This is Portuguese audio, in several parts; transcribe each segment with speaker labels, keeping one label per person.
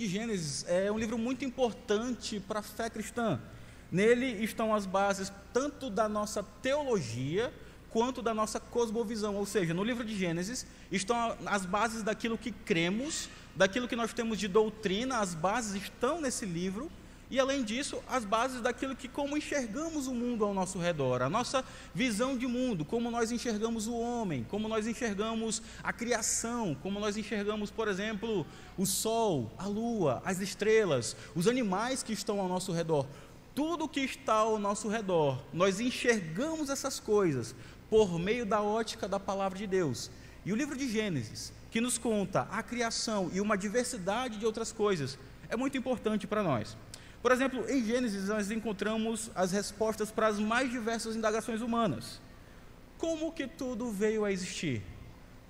Speaker 1: de Gênesis é um livro muito importante para a fé cristã. Nele estão as bases tanto da nossa teologia quanto da nossa cosmovisão, ou seja, no livro de Gênesis estão as bases daquilo que cremos, daquilo que nós temos de doutrina, as bases estão nesse livro, e além disso, as bases daquilo que como enxergamos o mundo ao nosso redor, a nossa visão de mundo, como nós enxergamos o homem, como nós enxergamos a criação, como nós enxergamos, por exemplo, o sol, a lua, as estrelas, os animais que estão ao nosso redor. Tudo que está ao nosso redor, nós enxergamos essas coisas por meio da ótica da palavra de Deus. E o livro de Gênesis, que nos conta a criação e uma diversidade de outras coisas, é muito importante para nós. Por exemplo, em Gênesis nós encontramos as respostas para as mais diversas indagações humanas. Como que tudo veio a existir?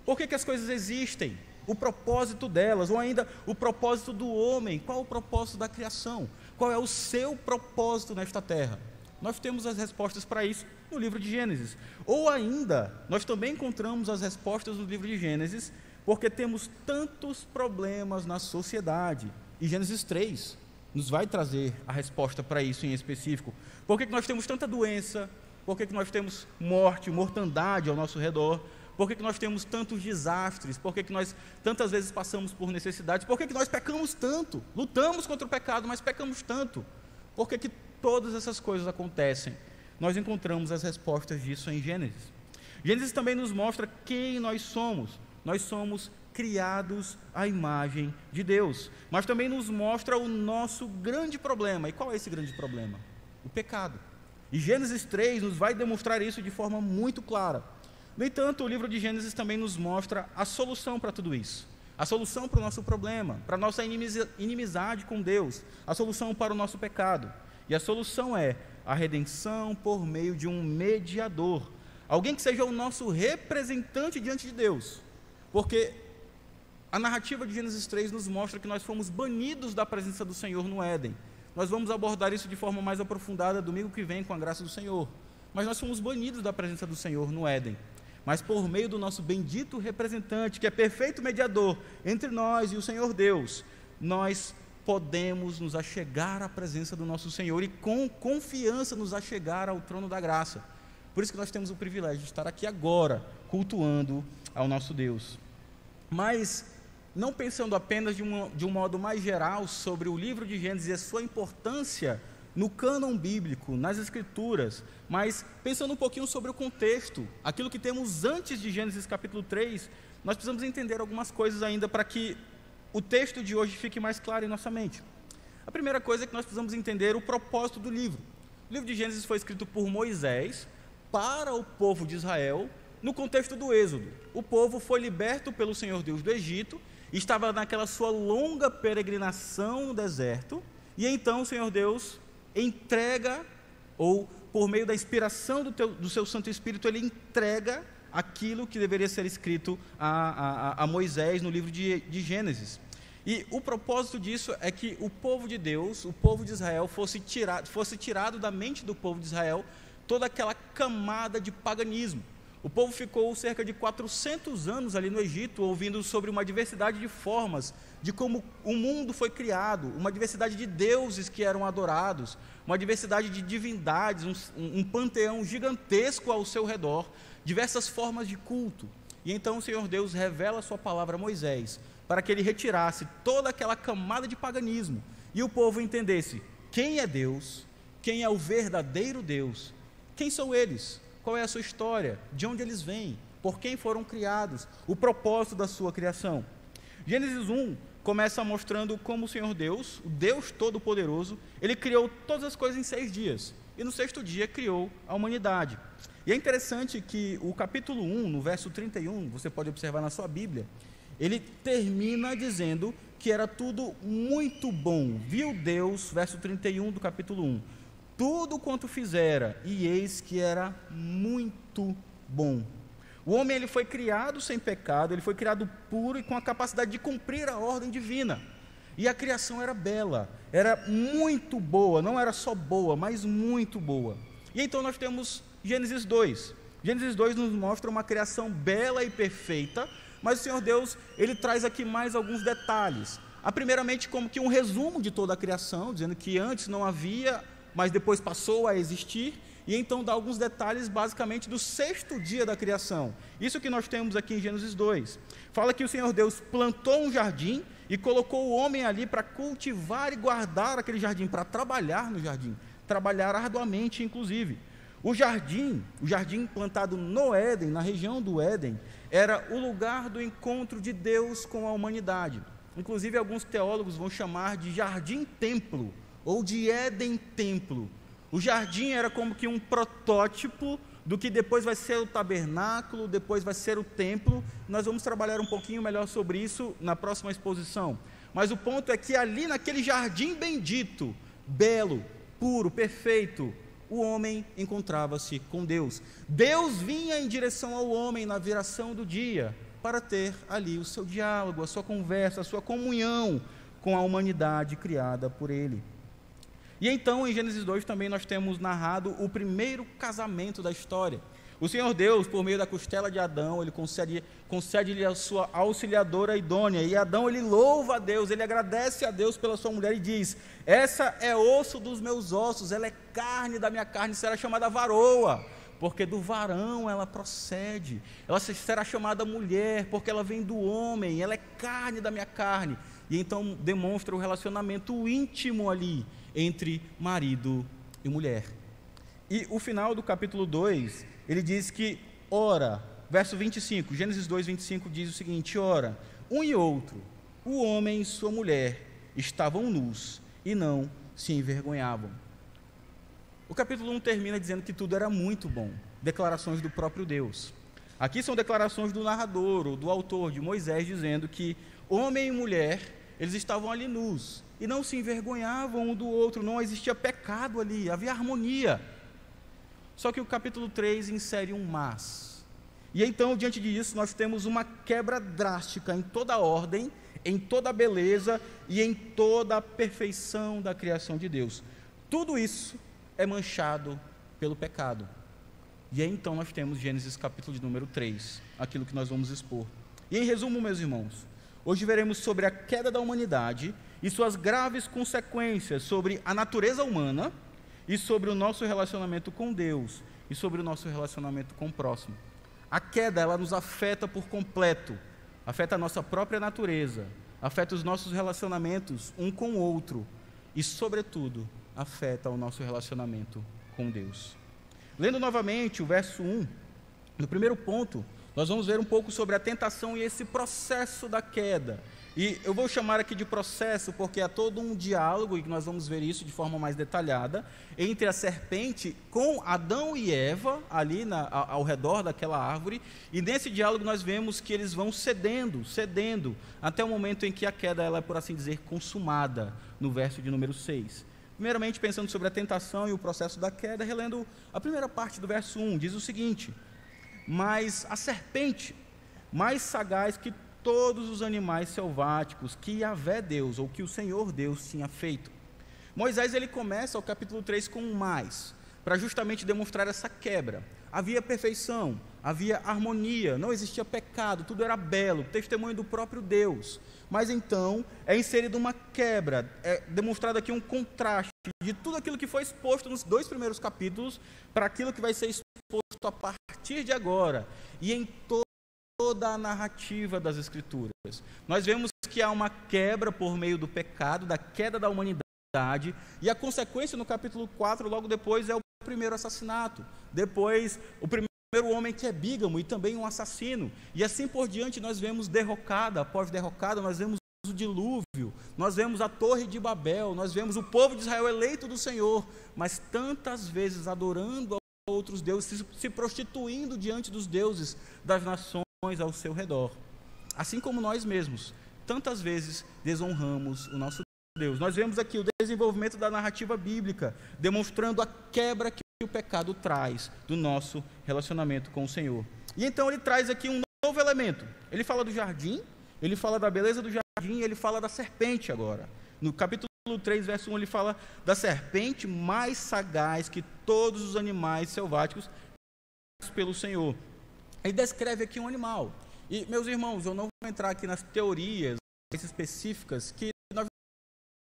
Speaker 1: Por que as coisas existem? O propósito delas, ou ainda o propósito do homem. Qual o propósito da criação? Qual é o seu propósito nesta terra? Nós temos as respostas para isso no livro de Gênesis. Ou ainda, nós também encontramos as respostas no livro de Gênesis, porque temos tantos problemas na sociedade. E Gênesis 3 nos vai trazer a resposta para isso em específico. Por que nós temos tanta doença? Por que nós temos morte, mortandade ao nosso redor? Por que nós temos tantos desastres? Por que nós tantas vezes passamos por necessidades? Por que nós pecamos tanto? Lutamos contra o pecado, mas pecamos tanto. Por que todas essas coisas acontecem? Nós encontramos as respostas disso em Gênesis. Gênesis também nos mostra quem nós somos. Nós somos criados à imagem de Deus. Mas também nos mostra o nosso grande problema. E qual é esse grande problema? O pecado. E Gênesis 3 nos vai demonstrar isso de forma muito clara. No entanto, o livro de Gênesis também nos mostra a solução para tudo isso. A solução para o nosso problema, para a nossa inimizade com Deus, a solução para o nosso pecado. E a solução é a redenção por meio de um mediador, alguém que seja o nosso representante diante de Deus. Porque a narrativa de Gênesis 3 nos mostra que nós fomos banidos da presença do Senhor no Éden. Nós vamos abordar isso de forma mais aprofundada domingo que vem com a graça do Senhor. Mas nós fomos banidos da presença do Senhor no Éden. Mas por meio do nosso bendito representante, que é perfeito mediador entre nós e o Senhor Deus, nós podemos nos achegar à presença do nosso Senhor e com confiança nos achegar ao trono da graça. Por isso que nós temos o privilégio de estar aqui agora, cultuando ao nosso Deus. Mas não pensando apenas de um modo mais geral sobre o livro de Gênesis e a sua importância no cânon bíblico, nas escrituras, mas pensando um pouquinho sobre o contexto, aquilo que temos antes de Gênesis capítulo 3, nós precisamos entender algumas coisas ainda para que o texto de hoje fique mais claro em nossa mente. A primeira coisa é que nós precisamos entender o propósito do livro. O livro de Gênesis foi escrito por Moisés para o povo de Israel no contexto do Êxodo. O povo foi liberto pelo Senhor Deus do Egito, estava naquela sua longa peregrinação no deserto, e então o Senhor Deus entrega, ou por meio da inspiração do seu Santo Espírito, ele entrega aquilo que deveria ser escrito a Moisés no livro de Gênesis. E o propósito disso é que o povo de Deus, o povo de Israel, fosse tirado da mente do povo de Israel toda aquela camada de paganismo. O povo ficou cerca de 400 anos ali no Egito, ouvindo sobre uma diversidade de formas, de como o mundo foi criado, uma diversidade de deuses que eram adorados, uma diversidade de divindades, um panteão gigantesco ao seu redor, diversas formas de culto. E então o Senhor Deus revela a sua palavra a Moisés, para que ele retirasse toda aquela camada de paganismo, e o povo entendesse quem é Deus, quem é o verdadeiro Deus, quem são eles, qual é a sua história, de onde eles vêm, por quem foram criados, o propósito da sua criação. Gênesis 1 começa mostrando como o Senhor Deus, o Deus Todo-Poderoso, ele criou todas as coisas em 6 dias, e no 6º dia criou a humanidade. E é interessante que o capítulo 1, no verso 31, você pode observar na sua Bíblia, ele termina dizendo que era tudo muito bom. Viu Deus, verso 31 do capítulo 1, tudo quanto fizera, e eis que era muito bom. O homem ele foi criado sem pecado, ele foi criado puro e com a capacidade de cumprir a ordem divina. E a criação era bela, era muito boa, não era só boa, mas muito boa. E então nós temos Gênesis 2. Gênesis 2 nos mostra uma criação bela e perfeita, mas o Senhor Deus, ele traz aqui mais alguns detalhes. há primeiramente como que um resumo de toda a criação, dizendo que antes não havia, mas depois passou a existir, e então dá alguns detalhes basicamente do 6º dia da criação. Isso que nós temos aqui em Gênesis 2. Fala que o Senhor Deus plantou um jardim e colocou o homem ali para cultivar e guardar aquele jardim, para trabalhar no jardim, trabalhar arduamente, inclusive. O jardim plantado no Éden, na região do Éden, era o lugar do encontro de Deus com a humanidade. Inclusive, alguns teólogos vão chamar de jardim-templo, ou de Éden-templo. O jardim era como que um protótipo do que depois vai ser o tabernáculo, depois vai ser o templo. Nós vamos trabalhar um pouquinho melhor sobre isso na próxima exposição. Mas o ponto é que ali naquele jardim bendito, belo, puro, perfeito, o homem encontrava-se com Deus. Deus vinha em direção ao homem na viração do dia, para ter ali o seu diálogo, a sua conversa, a sua comunhão com a humanidade criada por Ele. E então, em Gênesis 2, também nós temos narrado o primeiro casamento da história. O Senhor Deus, por meio da costela de Adão, Ele concede-lhe a sua auxiliadora idônea. E Adão, ele louva a Deus, ele agradece a Deus pela sua mulher e diz: essa é osso dos meus ossos, ela é carne da minha carne, será chamada varoa, porque do varão ela procede. Ela será chamada mulher, porque ela vem do homem, ela é carne da minha carne. E então demonstra o relacionamento íntimo ali, entre marido e mulher. E o final do capítulo 2, ele diz que, ora, verso 25, Gênesis 2, 25 diz o seguinte: ora, um e outro, o homem e sua mulher, estavam nus e não se envergonhavam. O capítulo 1 termina dizendo que tudo era muito bom, declarações do próprio Deus. Aqui são declarações do narrador, ou do autor, de Moisés, dizendo que homem e mulher, eles estavam ali nus, e não se envergonhavam um do outro, não existia pecado ali, havia harmonia. Só que o capítulo 3 insere um mas. E então, diante disso, nós temos uma quebra drástica em toda a ordem, em toda a beleza e em toda a perfeição da criação de Deus. Tudo isso é manchado pelo pecado. E aí então nós temos Gênesis capítulo de número 3, aquilo que nós vamos expor. E em resumo, meus irmãos, hoje veremos sobre a queda da humanidade e suas graves consequências sobre a natureza humana e sobre o nosso relacionamento com Deus e sobre o nosso relacionamento com o próximo. A queda, ela nos afeta por completo, afeta a nossa própria natureza, afeta os nossos relacionamentos um com o outro e, sobretudo, afeta o nosso relacionamento com Deus. Lendo novamente o verso 1, no primeiro ponto, nós vamos ver um pouco sobre a tentação e esse processo da queda. E eu vou chamar aqui de processo porque há todo um diálogo, e nós vamos ver isso de forma mais detalhada, entre a serpente com Adão e Eva, ali ao redor daquela árvore, e nesse diálogo nós vemos que eles vão cedendo, até o momento em que a queda, ela é, por assim dizer, consumada, no verso de número 6. Primeiramente, pensando sobre a tentação e o processo da queda, relendo a primeira parte do verso 1, diz o seguinte: mas a serpente, mais sagaz que todos os animais selváticos que Yahvé Deus, ou que o Senhor Deus tinha feito. Moisés, ele começa o capítulo 3 com um mais, para justamente demonstrar essa quebra. Havia perfeição, havia harmonia, não existia pecado, tudo era belo, testemunho do próprio Deus. Mas então é inserida uma quebra, é demonstrado aqui um contraste de tudo aquilo que foi exposto nos 2 primeiros capítulos para aquilo que vai ser exposto a partir de agora e em toda a narrativa das Escrituras. Nós vemos que há uma quebra por meio do pecado, da queda da humanidade, e a consequência no capítulo 4, logo depois, é o primeiro assassinato. Depois, o primeiro homem que é bígamo e também um assassino. E assim por diante, nós vemos derrocada após derrocada, nós vemos o dilúvio, nós vemos a Torre de Babel, nós vemos o povo de Israel eleito do Senhor, mas tantas vezes adorando a outros deuses, se prostituindo diante dos deuses das nações ao seu redor. Assim como nós mesmos, tantas vezes desonramos o nosso Deus. Nós vemos aqui o desenvolvimento da narrativa bíblica, demonstrando a quebra que o pecado traz do nosso relacionamento com o Senhor. E então ele traz aqui um novo elemento. Ele fala do jardim, ele fala da beleza do jardim, ele fala da serpente agora. No capítulo 3, verso 1, ele fala da serpente mais sagaz que todos os animais selváticos pelo Senhor. Ele descreve aqui um animal. E, meus irmãos, eu não vou entrar aqui nas teorias específicas que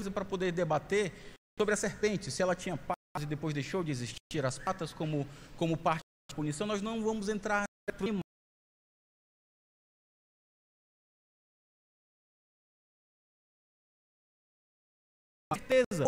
Speaker 1: coisa para poder debater sobre a serpente, se ela tinha patas e depois deixou de existir as patas como parte da punição. Nós não vamos entrar em certeza.